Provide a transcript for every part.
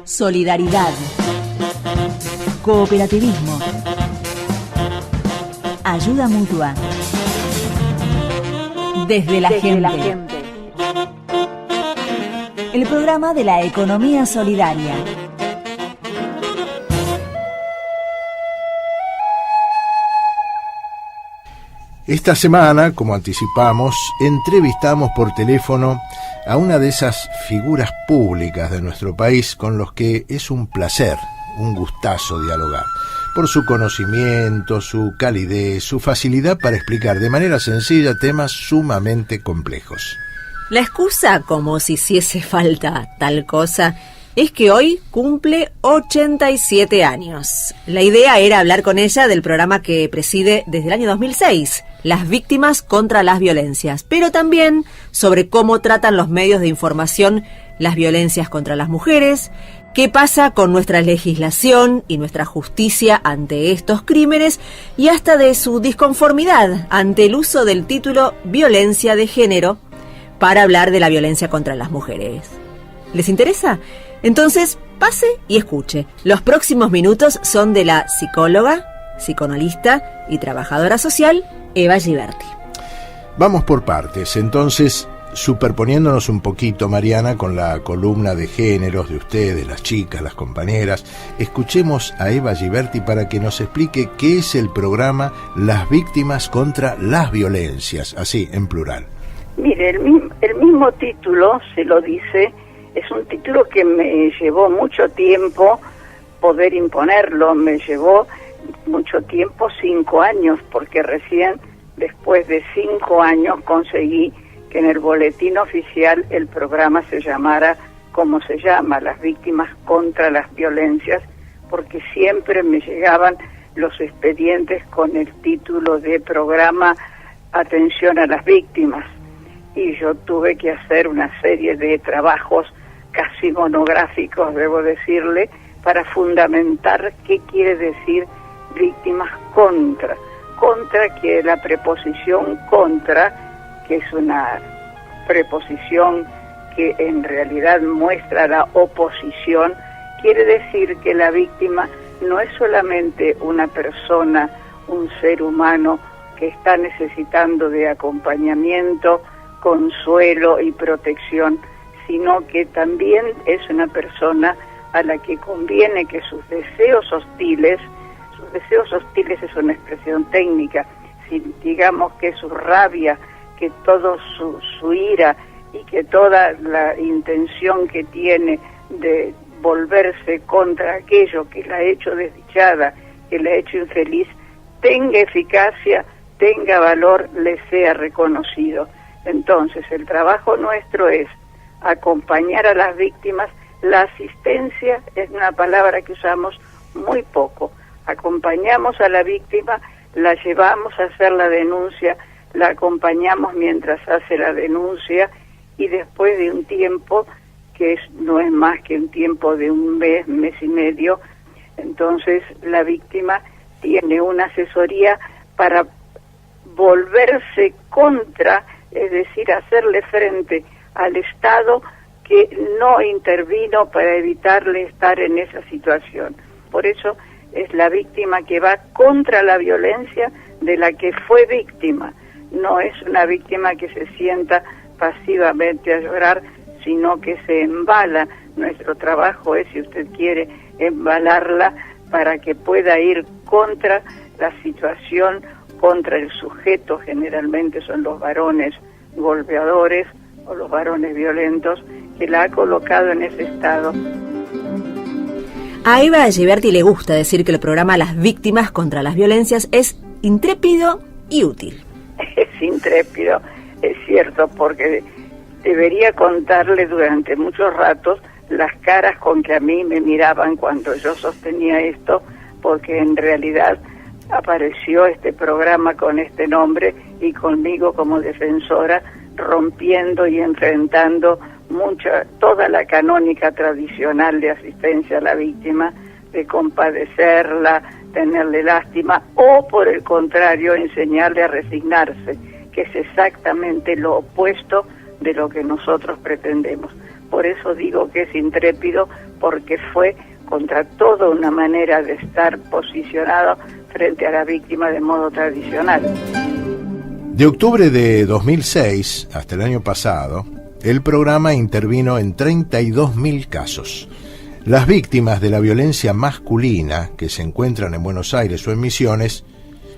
Solidaridad. Cooperativismo. Ayuda mutua. Desde la gente. El programa de la economía solidaria. Esta semana, como anticipamos, entrevistamos por teléfono a una de esas figuras públicas de nuestro país con los que es un placer, un gustazo dialogar, por su conocimiento, su calidez, su facilidad para explicar de manera sencilla temas sumamente complejos. La excusa, como si hiciese falta tal cosa, es que hoy cumple 87 años. La idea era hablar con ella del programa que preside desde el año 2006, Las Víctimas contra las Violencias, pero también sobre cómo tratan los medios de información las violencias contra las mujeres, qué pasa con nuestra legislación y nuestra justicia ante estos crímenes y hasta de su disconformidad ante el uso del título Violencia de Género para hablar de la violencia contra las mujeres. ¿Les interesa? Entonces, pase y escuche. Los próximos minutos son de la psicóloga, psicoanalista y trabajadora social Eva Giberti. Vamos por partes, entonces, superponiéndonos un poquito, Mariana, con la columna de géneros de ustedes, las chicas, las compañeras, escuchemos a Eva Giberti para que nos explique qué es el programa Las Víctimas contra las Violencias, así, en plural. Mire, el mismo título se lo dice. Es un título que me llevó mucho tiempo poder imponerlo, me llevó mucho tiempo, 5 años, porque recién después de 5 años conseguí que en el boletín oficial el programa se llamara como se llama, Las Víctimas contra las Violencias, porque siempre me llegaban los expedientes con el título de programa Atención a las Víctimas, y yo tuve que hacer una serie de trabajos casi monográficos, debo decirle, para fundamentar qué quiere decir víctimas contra, que la preposición contra, que es una preposición que en realidad muestra la oposición, quiere decir que la víctima no es solamente una persona, un ser humano que está necesitando de acompañamiento, consuelo y protección, sino que también es una persona a la que conviene que sus deseos hostiles es una expresión técnica, si digamos que su rabia, que todo su ira y que toda la intención que tiene de volverse contra aquello que la ha hecho desdichada, que la ha hecho infeliz, tenga eficacia, tenga valor, le sea reconocido. Entonces, el trabajo nuestro es acompañar a las víctimas. La asistencia es una palabra que usamos muy poco. Acompañamos a la víctima, la llevamos a hacer la denuncia, la acompañamos mientras hace la denuncia, y después de un tiempo, que no es más que un tiempo de un mes, mes y medio, entonces la víctima tiene una asesoría para volverse contra, es decir, hacerle frente al Estado que no intervino para evitarle estar en esa situación. Por eso es la víctima que va contra la violencia de la que fue víctima. No es una víctima que se sienta pasivamente a llorar, sino que se embala. Nuestro trabajo es, si usted quiere, embalarla para que pueda ir contra la situación, contra el sujeto. Generalmente son los varones golpeadores o los varones violentos, que la ha colocado en ese estado. A Eva Giberti le gusta decir que el programa Las Víctimas contra las Violencias es intrépido y útil. Es intrépido, es cierto, porque debería contarle durante muchos ratos las caras con que a mí me miraban cuando yo sostenía esto, porque en realidad apareció este programa con este nombre y conmigo como defensora, rompiendo y enfrentando toda la canónica tradicional de asistencia a la víctima, de compadecerla, tenerle lástima, o por el contrario, enseñarle a resignarse, que es exactamente lo opuesto de lo que nosotros pretendemos. por eso digo que es intrépido, porque fue contra toda una manera de estar posicionado frente a la víctima de modo tradicional. De octubre de 2006 hasta el año pasado, el programa intervino en 32.000 casos. Las víctimas de la violencia masculina que se encuentran en Buenos Aires o en Misiones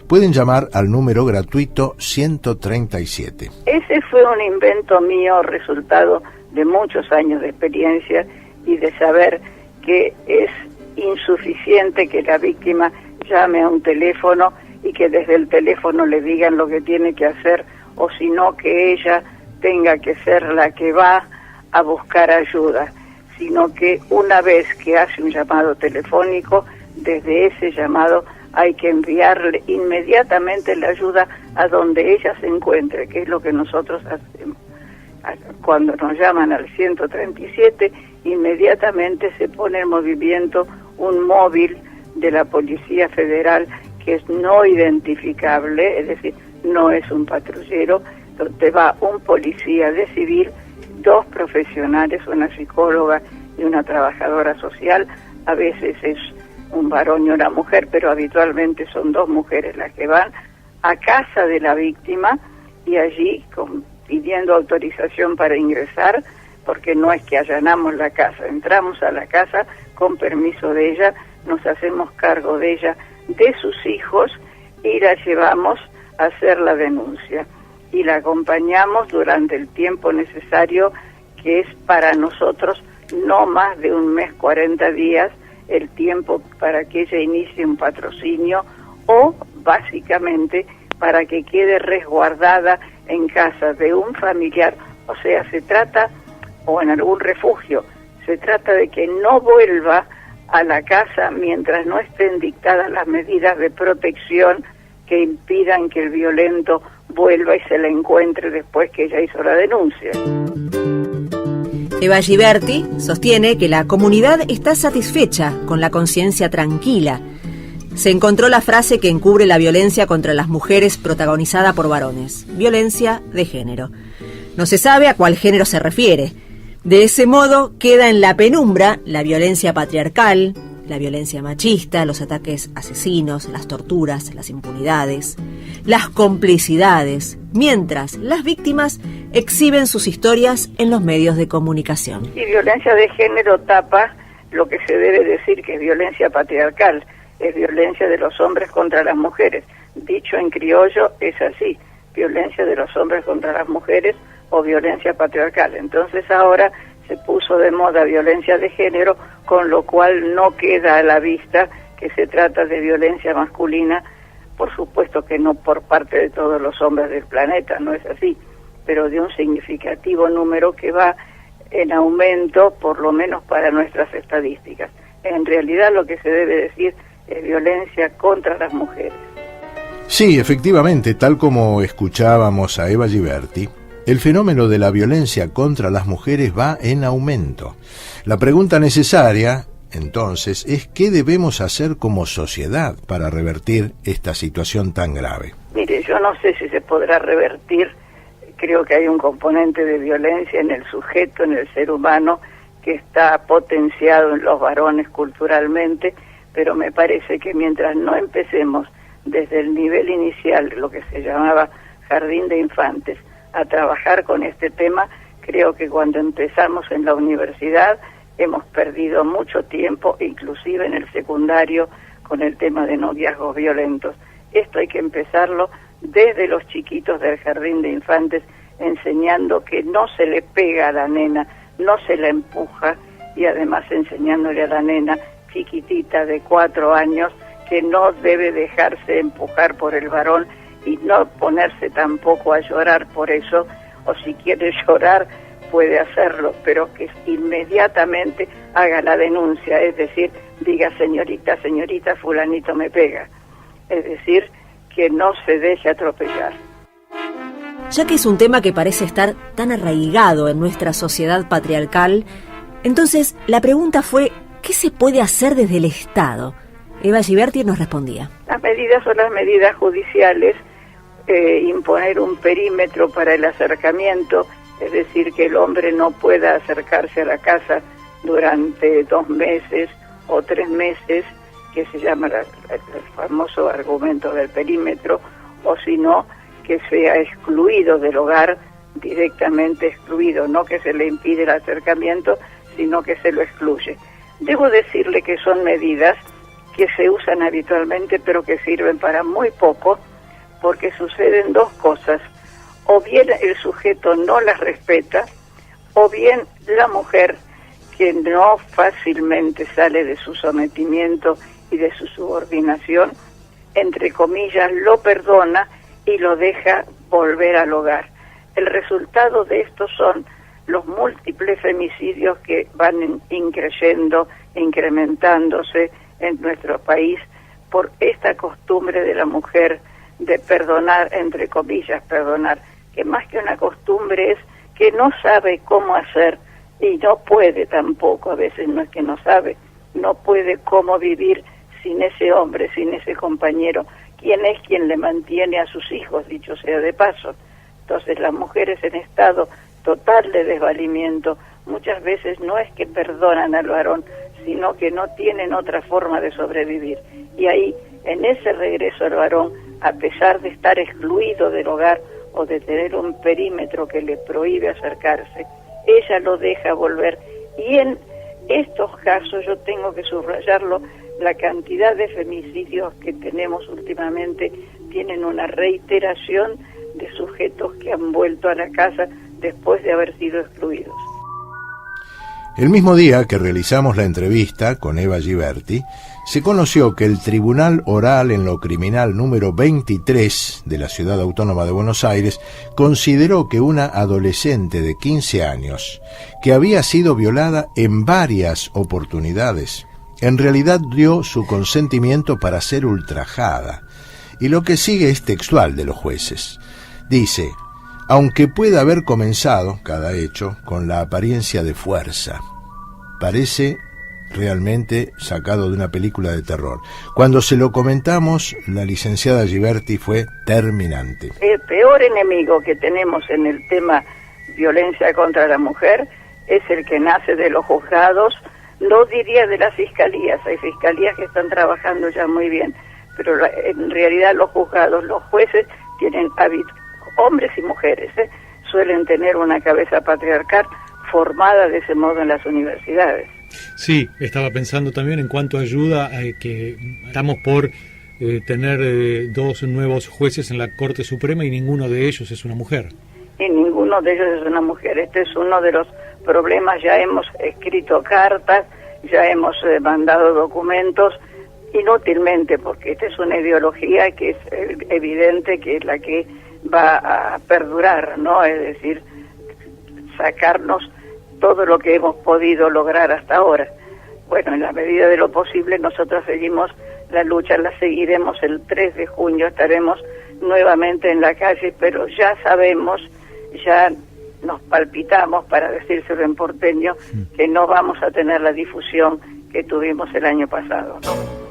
pueden llamar al número gratuito 137. Ese fue un invento mío, resultado de muchos años de experiencia y de saber que es insuficiente que la víctima llame a un teléfono y que desde el teléfono le digan lo que tiene que hacer, o si no, que ella tenga que ser la que va a buscar ayuda, sino que una vez que hace un llamado telefónico, desde ese llamado hay que enviarle inmediatamente la ayuda a donde ella se encuentre, que es lo que nosotros hacemos. Cuando nos llaman al 137, inmediatamente se pone en movimiento un móvil de la Policía Federal que es no identificable, es decir, no es un patrullero, donde va un policía de civil, 2 profesionales, una psicóloga y una trabajadora social. A veces es un varón y una mujer, pero habitualmente son 2 mujeres las que van a casa de la víctima y allí pidiendo autorización para ingresar, porque no es que allanamos la casa, entramos a la casa con permiso de ella, nos hacemos cargo de ella, de sus hijos, y la llevamos a hacer la denuncia y la acompañamos durante el tiempo necesario, que es para nosotros no más de un mes, 40 días, el tiempo para que ella inicie un patrocinio o básicamente para que quede resguardada en casa de un familiar, o sea, se trata, o en algún refugio, se trata de que no vuelva a la casa mientras no estén dictadas las medidas de protección que impidan que el violento vuelva y se la encuentre después que ella hizo la denuncia. Eva Giberti sostiene que la comunidad está satisfecha, con la conciencia tranquila. Se encontró la frase que encubre la violencia contra las mujeres protagonizada por varones: violencia de género. No se sabe a cuál género se refiere. De ese modo queda en la penumbra la violencia patriarcal, la violencia machista, los ataques asesinos, las torturas, las impunidades, las complicidades, mientras las víctimas exhiben sus historias en los medios de comunicación. Y violencia de género tapa lo que se debe decir que es violencia patriarcal, es violencia de los hombres contra las mujeres. Dicho en criollo es así, violencia de los hombres contra las mujeres o violencia patriarcal. Entonces ahora se puso de moda violencia de género, con lo cual no queda a la vista que se trata de violencia masculina. Por supuesto que no por parte de todos los hombres del planeta, no es así, pero de un significativo número que va en aumento, por lo menos para nuestras estadísticas. En realidad lo que se debe decir es violencia contra las mujeres. Sí, efectivamente, tal como escuchábamos a Eva Giberti, el fenómeno de la violencia contra las mujeres va en aumento. La pregunta necesaria, entonces, es ¿qué debemos hacer como sociedad para revertir esta situación tan grave? Mire, yo no sé si se podrá revertir. Creo que hay un componente de violencia en el sujeto, en el ser humano, que está potenciado en los varones culturalmente, pero me parece que mientras no empecemos desde el nivel inicial, lo que se llamaba jardín de infantes, a trabajar con este tema, creo que cuando empezamos en la universidad hemos perdido mucho tiempo, inclusive en el secundario, con el tema de noviazgos violentos. Esto hay que empezarlo desde los chiquitos del jardín de infantes, enseñando que no se le pega a la nena, no se la empuja, y además enseñándole a la nena chiquitita de 4 años que no debe dejarse empujar por el varón y no ponerse tampoco a llorar por eso, o si quiere llorar puede hacerlo, pero que inmediatamente haga la denuncia, es decir, diga señorita, fulanito me pega, es decir, que no se deje atropellar. Ya que es un tema que parece estar tan arraigado en nuestra sociedad patriarcal, entonces la pregunta fue, ¿qué se puede hacer desde el Estado? Eva Giberti nos respondía. Las medidas son las medidas judiciales, imponer un perímetro para el acercamiento es decir, que el hombre no pueda acercarse a la casa durante 2 meses o 3 meses, que se llama el famoso argumento del perímetro, o si no, que sea excluido del hogar, directamente excluido, no que se le impide el acercamiento, sino que se lo excluye. Debo decirle que son medidas que se usan habitualmente, pero que sirven para muy poco, porque suceden 2 cosas: o bien el sujeto no las respeta, o bien la mujer, que no fácilmente sale de su sometimiento y de su subordinación, entre comillas, lo perdona y lo deja volver al hogar. El resultado de esto son los múltiples femicidios que van incrementándose en nuestro país por esta costumbre de la mujer de perdonar, entre comillas, perdonar, que más que una costumbre es que no sabe cómo hacer y no puede tampoco, a veces no es que no sabe, no puede cómo vivir sin ese hombre, sin ese compañero, quien es quien le mantiene a sus hijos, dicho sea de paso. Entonces las mujeres en estado total de desvalimiento muchas veces no es que perdonan al varón, sino que no tienen otra forma de sobrevivir. Y ahí, en ese regreso al varón, a pesar de estar excluido del hogar o de tener un perímetro que le prohíbe acercarse, ella lo deja volver. Y en estos casos, yo tengo que subrayarlo, la cantidad de femicidios que tenemos últimamente tienen una reiteración de sujetos que han vuelto a la casa después de haber sido excluidos. El mismo día que realizamos la entrevista con Eva Giberti, se conoció que el Tribunal Oral en lo Criminal número 23 de la Ciudad Autónoma de Buenos Aires consideró que una adolescente de 15 años, que había sido violada en varias oportunidades, en realidad dio su consentimiento para ser ultrajada. Y lo que sigue es textual de los jueces. Dice: aunque pueda haber comenzado cada hecho con la apariencia de fuerza. Parece realmente sacado de una película de terror. Cuando se lo comentamos, la licenciada Giberti fue terminante. El peor enemigo que tenemos en el tema violencia contra la mujer es el que nace de los juzgados, no diría de las fiscalías. Hay fiscalías que están trabajando ya muy bien, pero en realidad los juzgados, los jueces tienen hombres y mujeres, suelen tener una cabeza patriarcal formada de ese modo en las universidades. Sí, estaba pensando también en cuanto ayuda a que estamos por tener 2 nuevos jueces en la Corte Suprema y ninguno de ellos es una mujer. Y ninguno de ellos es una mujer. Este es uno de los problemas. Ya hemos escrito cartas, ya hemos mandado documentos, inútilmente, porque esta es una ideología que es evidente que es la que va a perdurar, ¿no? Es decir, sacarnos todo lo que hemos podido lograr hasta ahora. Bueno, en la medida de lo posible nosotros seguimos la lucha, la seguiremos. El 3 de junio estaremos nuevamente en la calle, pero ya sabemos, ya nos palpitamos, para decírselo en porteño, que no vamos a tener la difusión que tuvimos el año pasado, ¿no?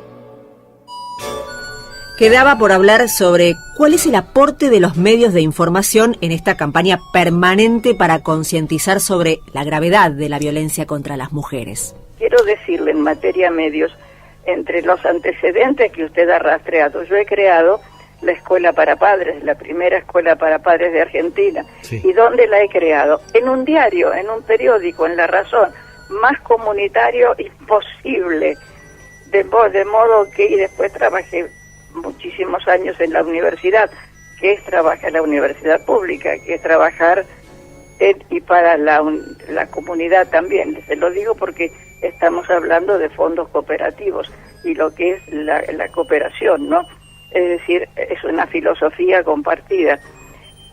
Quedaba por hablar sobre cuál es el aporte de los medios de información en esta campaña permanente para concientizar sobre la gravedad de la violencia contra las mujeres. Quiero decirle, en materia medios, entre los antecedentes que usted ha rastreado, yo he creado la Escuela para Padres, la primera escuela para padres de Argentina. Sí. ¿Y dónde la he creado? En un diario, en un periódico, en La Razón, más comunitario imposible, de modo que, y después trabajé muchísimos años en la universidad, que es trabajar en la universidad pública, que es trabajar en y para la comunidad también. Se lo digo porque estamos hablando de fondos cooperativos y lo que es la cooperación, ¿no? Es decir, es una filosofía compartida.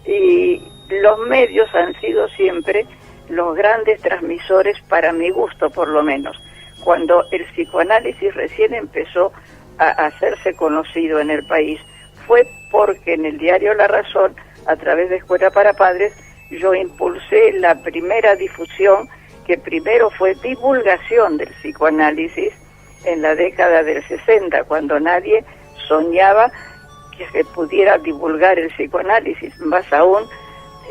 Y los medios han sido siempre los grandes transmisores, para mi gusto por lo menos. Cuando el psicoanálisis recién empezó a hacerse conocido en el país, fue porque en el diario La Razón, a través de Escuela para Padres, yo impulsé la primera difusión, que primero fue divulgación del psicoanálisis en la década del 60, cuando nadie soñaba que se pudiera divulgar el psicoanálisis. Más aún,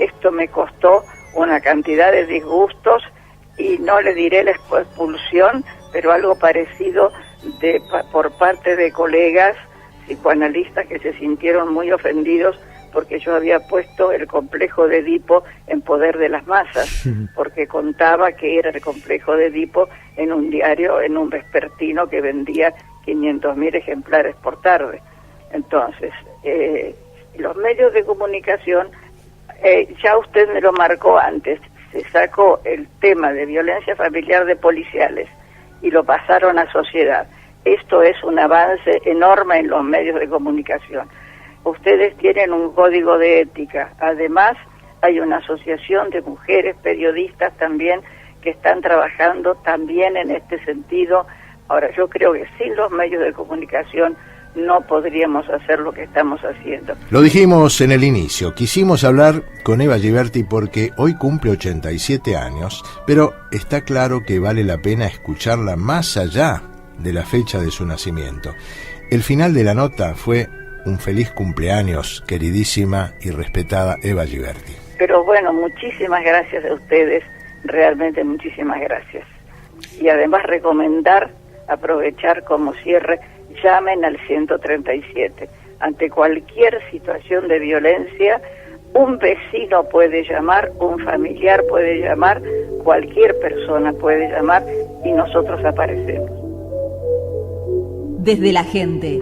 esto me costó una cantidad de disgustos, y no le diré la expulsión, pero algo parecido por parte de colegas psicoanalistas que se sintieron muy ofendidos porque yo había puesto el complejo de Edipo en poder de las masas, porque contaba que era el complejo de Edipo en un diario, en un vespertino que vendía 500.000 ejemplares por tarde. Entonces, los medios de comunicación, ya usted me lo marcó antes, se sacó el tema de violencia familiar de policiales y lo pasaron a sociedad. Esto es un avance enorme en los medios de comunicación. Ustedes tienen un código de ética. Además, hay una asociación de mujeres periodistas también que están trabajando también en este sentido. Ahora, yo creo que sin los medios de comunicación no podríamos hacer lo que estamos haciendo. Lo dijimos en el inicio, quisimos hablar con Eva Giberti porque hoy cumple 87 años, pero está claro que vale la pena escucharla más allá de la fecha de su nacimiento. El final de la nota fue: un feliz cumpleaños, queridísima y respetada Eva Giberti. Pero bueno, muchísimas gracias a ustedes, realmente muchísimas gracias. Y además aprovechar como cierre, llamen al 137. Ante cualquier situación de violencia, un vecino puede llamar, un familiar puede llamar, cualquier persona puede llamar y nosotros aparecemos. Desde la gente.